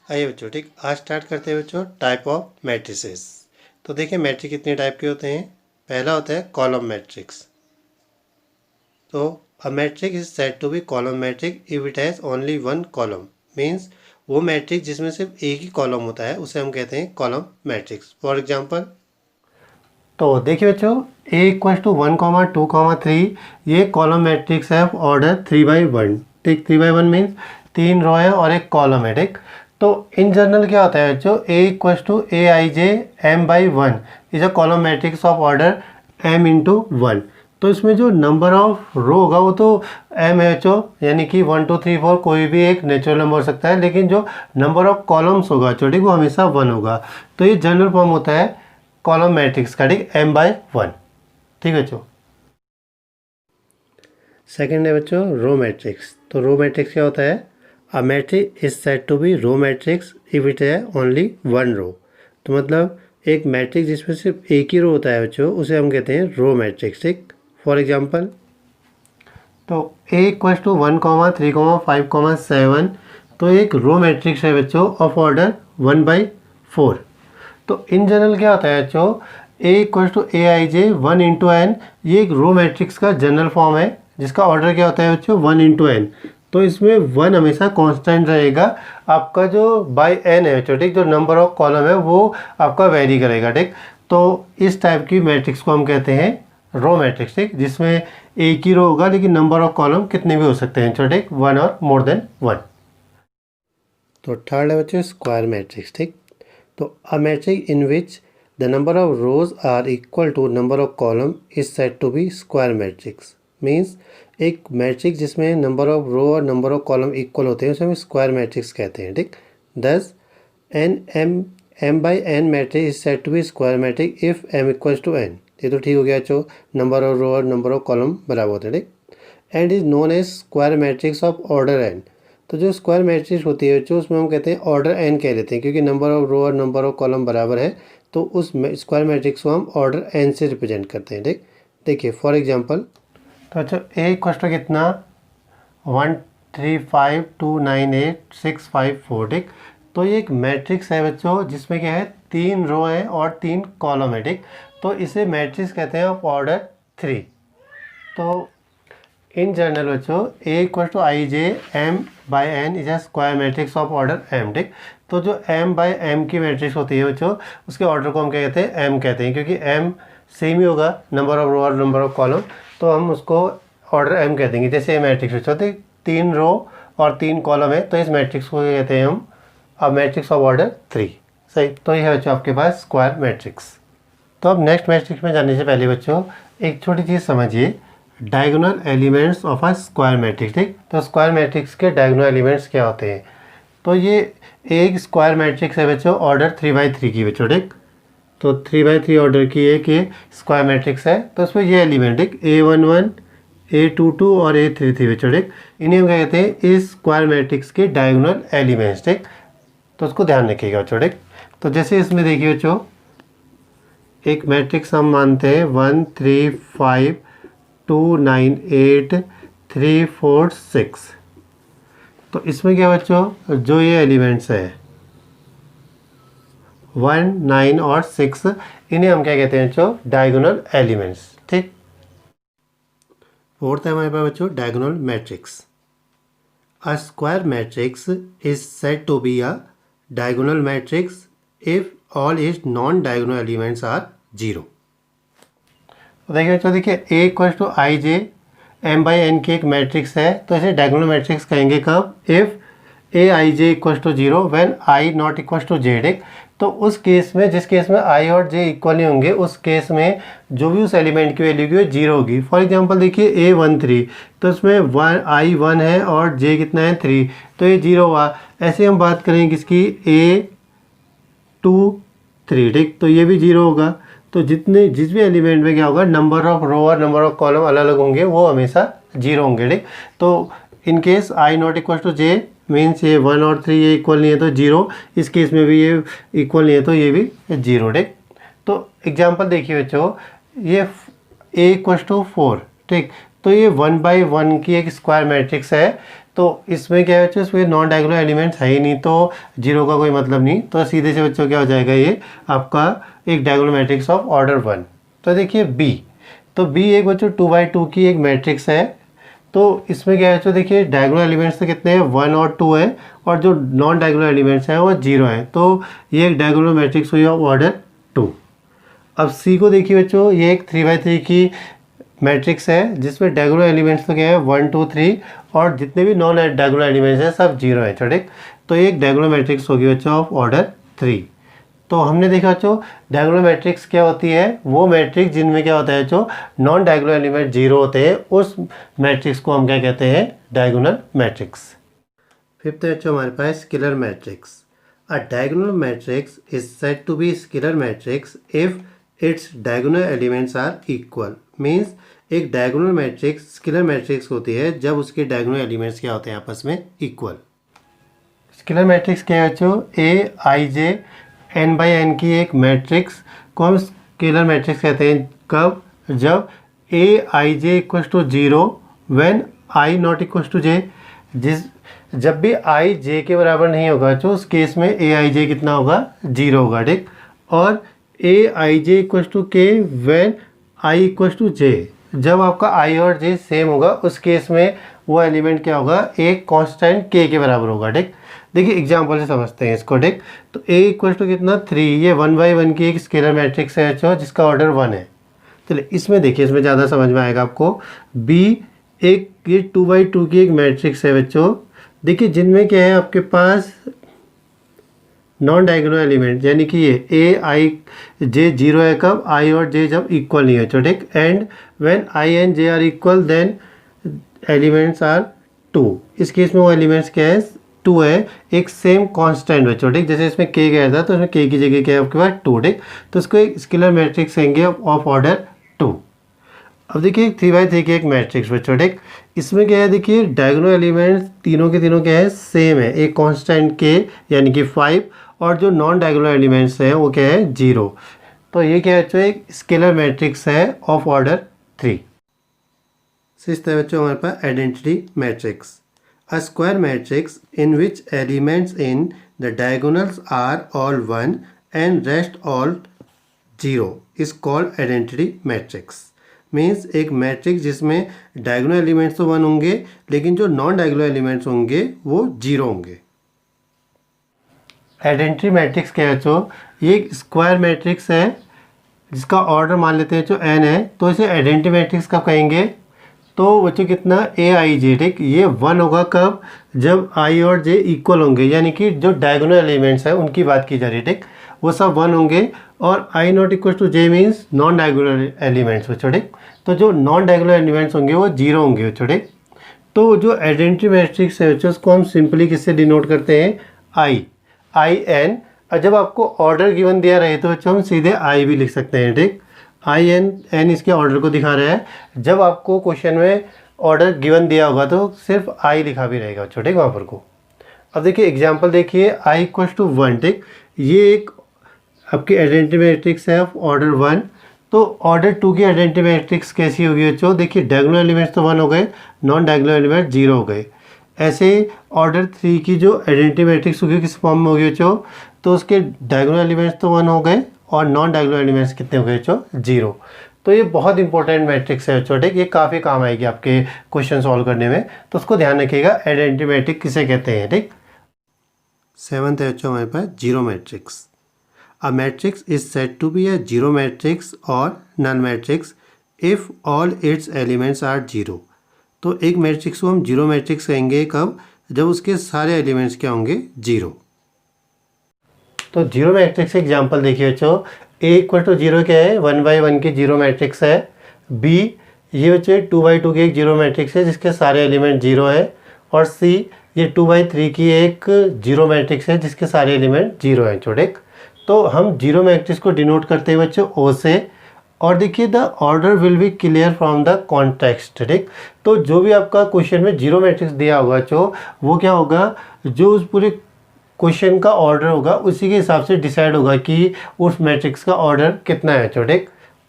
आइए बच्चों, ठीक, आज स्टार्ट करते हैं बच्चों टाइप ऑफ मैट्रिसेस। तो देखिए मैट्रिक कितने टाइप के होते हैं। पहला होता है कॉलम मैट्रिक्स। तो a matrix is said to be column matrix if it has only one column. Means वो मैट्रिक जिसमें सिर्फ एक ही कॉलम होता है उसे हम कहते हैं कॉलम मैट्रिक्स। फॉर एग्जाम्पल, तो देखिए बच्चों, A=1, 2, 3 ये कॉलम मैट्रिक्स है ऑर्डर 3/1। ठीक, 3/1 मीन्स 3 रो है और एक कॉलम है। ठीक, तो इन जनरल क्या होता है बच्चों, A=AIJ m/1 is a column matrix of order m×1। तो इसमें जो नंबर ऑफ रो होगा वो तो m है बच्चों, यानी कि 1 2 3 4 कोई भी एक नेचुरल नंबर हो सकता है, लेकिन जो नंबर ऑफ कॉलम्स होगा छोटी वो हमेशा 1 होगा। तो ये जनरल फॉर्म होता है कॉलम मैट्रिक्स का, ठीक, m/1। ठीक है बच्चों। सेकेंड है बच्चों रो मैट्रिक्स। तो रो मैट्रिक्स क्या होता है, a matrix is said to be row matrix if it has only one row. तो मतलब एक मैट्रिक्स जिसमें सिर्फ एक ही रो होता है बच्चों उसे हम कहते हैं रो मैट्रिक्स। ठीक, फॉर एग्जांपल, तो A=1, 3, 5, 7 तो एक रो मैट्रिक्स है बच्चों ऑफ ऑर्डर 1/4। तो इन जनरल क्या होता है बच्चों, A=AIJ 1 × n ये एक रो मैट्रिक्स का जनरल फॉर्म है जिसका ऑर्डर क्या होता है बच्चों 1 × n। तो इसमें 1 हमेशा कांस्टेंट रहेगा। आपका जो बाय n है बच्चों, ठीक, जो नंबर ऑफ कॉलम है वो आपका वेरी करेगा। ठीक, तो इस टाइप की मैट्रिक्स को हम कहते हैं रो मैट्रिक्स। ठीक, जिसमें एक ही रो होगा लेकिन नंबर ऑफ कॉलम कितने भी हो सकते हैं छोटे, 1 और मोर देन 1। तो थर्ड है बच्चों स्क्वायर मैट्रिक्स। ठीक, तो a matrix in which the number of rows are equal to number of column is said to be square matrix. Means एक मैट्रिक्स जिसमें नंबर ऑफ रो और नंबर ऑफ कॉलम इक्वल होते हैं उसे हम square matrix कहते हैं। ठीक, दस m/n matrix is said to be square matrix if m=n। ये तो ठीक हो गया बच्चों, नंबर ऑफ रो और नंबर ऑफ कॉलम बराबर होते हैं। ठीक, and is known as square matrix of order n। तो जो स्क्वायर मैट्रिक्स होती है बच्चों उसमें हम कहते हैं ऑर्डर n कह लेते हैं, क्योंकि नंबर ऑफ रो और नंबर ऑफ कॉलम बराबर है तो उस स्क्वायर मैट्रिक्स को हम ऑर्डर n से रिप्रेजेंट करते हैं। ठीक, देखिए फॉर एग्जांपल, तो बच्चों A कितना 1 3 5 2 9 8 6 5 4। ठीक, तो ये एक मैट्रिक्स है बच्चों जिसमें क्या है 3 रो है और 3 कॉलम है। ठीक, तो इसे मैट्रिक्स कहते हैं ऑफ ऑर्डर 3। तो इन जनरल बच्चों A=IJ m/n is a square matrix of order m। ठीक, तो जो m/m की मैट्रिक्स होती है बच्चों उसके ऑर्डर को हम क्या कहते हैं m कहते हैं, क्योंकि m सेम ही होगा नंबर ऑफ रो और नंबर ऑफ कॉलम, तो हम उसको ऑर्डर m कह देंगे। जैसे ये मैट्रिक्स बच्चों होते 3 रो और 3 कॉलम है तो इस मैट्रिक्स को कहते हैं हम अब मैट्रिक्स ऑफ ऑर्डर 3। सही, तो ये है बच्चों आपके पास स्क्वायर मैट्रिक्स। तो अब नेक्स्ट मैट्रिक्स में जाने से पहले बच्चों एक छोटी चीज़ समझिए, diagonal elements of a square matrix. ठीक, तो स्क्वायर मैट्रिक्स के डायगोनल एलिमेंट्स क्या होते हैं। तो ये एक स्क्वायर मैट्रिक्स है बच्चों ऑर्डर 3/3 की बच्चों। ठीक, तो 3/3 ऑर्डर की एक ये स्क्वायर मैट्रिक्स है। तो उसमें ये एलिमेंट ठीक A11 A22 और A33 बच्चों। ठीक, इन्हें हम क्या कहते हैं इस स्क्वायर मैट्रिक्स के डायगोनल एलिमेंट्स। ठीक, तो उसको ध्यान रखिएगा बच्चों। ठीक, तो जैसे इसमें देखिए बच्चों एक मैट्रिक्स हम मानते हैं 1 3 5 2 9 8 3 4 6। तो इसमें क्या बच्चों जो ये एलिमेंट्स है 1 9 और 6 इन्हें हम क्या कहते हैं बच्चों डायगोनल एलिमेंट्स। ठीक, फोर्थ है हमारे पास बच्चों diagonal matrix. A square matrix is said to be a diagonal matrix if all is non diagonal elements are 0। तो देखिए A=IJ m/n की एक मैट्रिक्स है, तो इसे डायगोनल मैट्रिक्स कहेंगे कब, if AIJ = 0 when I not equal to J। ठीक, तो उस केस में जिस केस में I और J इक्वल नहीं होंगे उस केस में जो भी उस एलिमेंट की वैल्यू की वो 0 होगी। फॉर एग्जांपल देखिए A13 तो इसमें I 1 है और J कितना है 3, तो ये 0 हुआ। ऐसे हम बात करें किसकी A23। ठीक, तो ये भी 0 होगा। तो जिस भी एलिमेंट में क्या होगा नंबर ऑफ रो और नंबर ऑफ कॉलम अलग अलग होंगे वो हमेशा 0 होंगे। ठीक, तो in case I not equal to J means ये 1 और 3 ये इक्वल नहीं है तो 0, इस केस में भी ये इक्वल नहीं है तो ये भी 0। ठीक, तो एग्जांपल देखिए बच्चों ये A = 4। ठीक, तो ये 1/1 की एक स्क्वायर मैट्रिक्स है। तो इसमें क्या है बच्चों, इसमें नॉन डायगोनल एलिमेंट्स है ही नहीं, तो जीरो का कोई मतलब नहीं, तो सीधे से बच्चों क्या हो जाएगा, ये आपका एक डायगोनल मैट्रिक्स ऑफ ऑर्डर 1। तो देखिए बी, तो बी एक बच्चों 2x2 की एक मैट्रिक्स है। तो इसमें क्या है बच्चों, देखिए डायगोनल एलिमेंट्स तो कितने हैं, 1 और 2 है, और जो नॉन डायगोनल एलिमेंट्स हैं वो 0 है। तो ये एक डायगोनल मैट्रिक्स हुई ऑफ ऑर्डर 2। अब सी को देखिए बच्चों, ये एक 3x3 की मैट्रिक्स है जिसमें डायगोनल एलिमेंट्स तो क्या है 1 2 3, और जितने भी नॉन डायगोनल एलिमेंट्स हैं सब 0 है, ठीक। तो ये एक डायगोनल मैट्रिक्स होगी बच्चों ऑफ ऑर्डर 3। तो हमने देखा बच्चों डायगोनल मैट्रिक्स क्या होती है, वो मैट्रिक्स जिनमें क्या होता है जो नॉन डायगोनल एलिमेंट 0 होते हैं, उस मैट्रिक्स को हम क्या कहते हैं, डायगोनल मैट्रिक्स। फिफ्थ है बच्चों हमारे पास scalar matrix. A diagonal matrix is said to be scalar matrix if its diagonal elements are equal. Means एक डायगोनल मैट्रिक्स स्केलर मैट्रिक्स होती है जब उसके डायगोनल एलिमेंट्स क्या होते हैं, आपस में इक्वल। स्केलर मैट्रिक्स क्या है बच्चों, ए I J n by N की एक मैट्रिक्स को हम स्केलर मैट्रिक्स कहते हैं कब, जब A I J equal to 0 when I not equal to J. जब भी आई जे के बराबर नहीं होगा तो उस केस में ए आई जे कितना होगा, 0 होगा, ठीक। और ए आई जे इक्वल टू के when I equal to J, जब आपका आई और जे सेम होगा उस केस में वो एलिमेंट क्या होगा, एक कांस्टेंट के बराबर होगा, ठीक। देखिए एग्जांपल से समझते हैं इसको, ठीक। तो a इक्वल टू कितना 3, ये 1/1 की एक स्केलर मैट्रिक्स है बच्चों जिसका ऑर्डर 1 है। चलिए इसमें देखिए, इसमें ज़्यादा समझ में आएगा आपको। b एक ये 2/2 की एक मैट्रिक्स है बच्चों, देखिए जिनमें क्या है आपके पास नॉन डायगोनल एलिमेंट, यानी कि ये a i j 0 है कब, i और j जब इक्वल नहीं है, ठीक। And when i and j are equal then elements are 2। इस केस में वो एलिमेंट्स क्या है, 2 है, एक सेम कांस्टेंट बच्चों, ठीक। जैसे इसमें k गया था तो इसमें k की जगह क्या है आपके पास 2, ठीक। तो इसको एक स्केलर मैट्रिक्स कहेंगे ऑफ ऑर्डर 2। अब देखिए 3/3 की एक मैट्रिक्स बच्चों, ठीक। इसमें क्या है, देखिए डायगोनल एलिमेंट्स तीनों के तीनों क्या है, सेम है, एक कांस्टेंट k यानी कि 5, और जो नॉन डायगोनल एलिमेंट्स हैं वो क्या है, 0। तो ये क्या है बच्चों, एक स्केलर मैट्रिक्स है ऑफ ऑर्डर 3। सिक्स्थ है बच्चों हमारे पास identity matrix. A square matrix in which elements in the diagonals are all 1 and rest all 0 is called identity matrix. Means एक मैट्रिक्स जिसमें डायगोनल एलिमेंट्स तो 1 होंगे लेकिन जो नॉन डायगोनल एलिमेंट्स होंगे वो 0 होंगे। आइडेंटिटी मैट्रिक्स क्या है बच्चों, ये एक स्क्वायर मैट्रिक्स है जिसका ऑर्डर मान लेते हैं जो n है, तो इसे आइडेंटिटी मैट्रिक्स कब कहेंगे, तो बच्चों कितना ए आई जे, ठीक। ये 1 होगा कब, जब आई और जे इक्वल होंगे, यानी कि जो डायगोनल एलिमेंट्स है उनकी बात की जा रही है, ठीक। वो सब 1 होंगे, और I not equal to J means non diagonal elements बच्चों, ठीक। तो जो नॉन डायगोनल एलिमेंट्स होंगे वो 0 होंगे बच्चों, ठीक। तो जो आइडेंटिटी मैट्रिक्स है बच्चों उसको हम सिंपली किससे डिनोट करते हैं, आई एन। और जब आपको ऑर्डर गिवन दिया रहे तो बच्चों हम सीधे आई भी लिख सकते हैं, ठीक। आई एन इसके ऑर्डर को दिखा रहा है। जब आपको क्वेश्चन में ऑर्डर गिवन दिया होगा तो सिर्फ आई लिखा भी रहेगा बच्चों, ठीक, वहाँ पर को। अब देखिए एग्जांपल देखिए, आई इक्वल टू 1, ठीक। ये एक आपकी आइडेंटिटी मैट्रिक्स है ऑफ ऑर्डर 1। तो ऑर्डर 2 की आइडेंटिटी मैट्रिक्स कैसी होगी बच्चों, देखिए डायगोनल एलिमेंट्स तो 1 हो गए, नॉन डायगोनल एलिमेंट 0 हो गए। ऐसे ऑर्डर 3 की जो आइडेंटिटी मैट्रिक्स होगी किस फॉर्म में होगी बच्चों, तो उसके डायगोनल एलिमेंट्स तो 1 हो गए और नॉन डायगोनल एलिमेंट्स कितने हो गए बच्चों, 0। तो ये बहुत इंपॉर्टेंट मैट्रिक्स है बच्चों, ठीक। ये काफ़ी काम आएगी आपके क्वेश्चन सॉल्व करने में, तो उसको ध्यान रखिएगा आइडेंटिटी मैट्रिक्स किसे कहते हैं, ठीक। 7th है बच्चों हमारे पास zero matrix. A matrix is said to be a zero matrix और null matrix if all its elements are 0। तो एक मैट्रिक्स को हम जीरो मैट्रिक्स कहेंगे कब, जब उसके सारे एलिमेंट्स क्या होंगे, 0। तो जीरो मैट्रिक्स एग्जांपल देखिए बच्चों, ए इक्वल टू 0 क्या है, 1/1 की जीरो मैट्रिक्स है। बी ये बच्चों 2/2 की एक जीरो मैट्रिक्स है जिसके सारे एलिमेंट 0 है। और सी ये 2/3 की एक जीरो मैट्रिक्स है जिसके सारे एलिमेंट 0 हैं, छोटे। तो हम जीरो मैट्रिक्स को डिनोट करते हैं बच्चों ओ से। और देखिए the order will be clear from the context, ठीक। तो जो भी आपका क्वेश्चन में जीरो मैट्रिक्स दिया होगा जो वो क्या होगा, जो उस पूरे क्वेश्चन का ऑर्डर होगा उसी के हिसाब से डिसाइड होगा कि उस मैट्रिक्स का ऑर्डर कितना है, छोटे।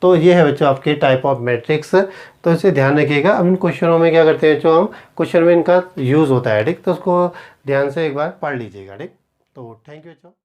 तो ये है बच्चों आपके टाइप ऑफ मैट्रिक्स। तो इसे ध्यान रखिएगा। अब इन क्वेश्चनों में क्या करते हैं बच्चों, हम क्वेश्चन में इनका यूज़ होता है, ठीक। तो उसको ध्यान से एक बार पढ़ लीजिएगा, ठीक। तो थैंक यू बच्चों।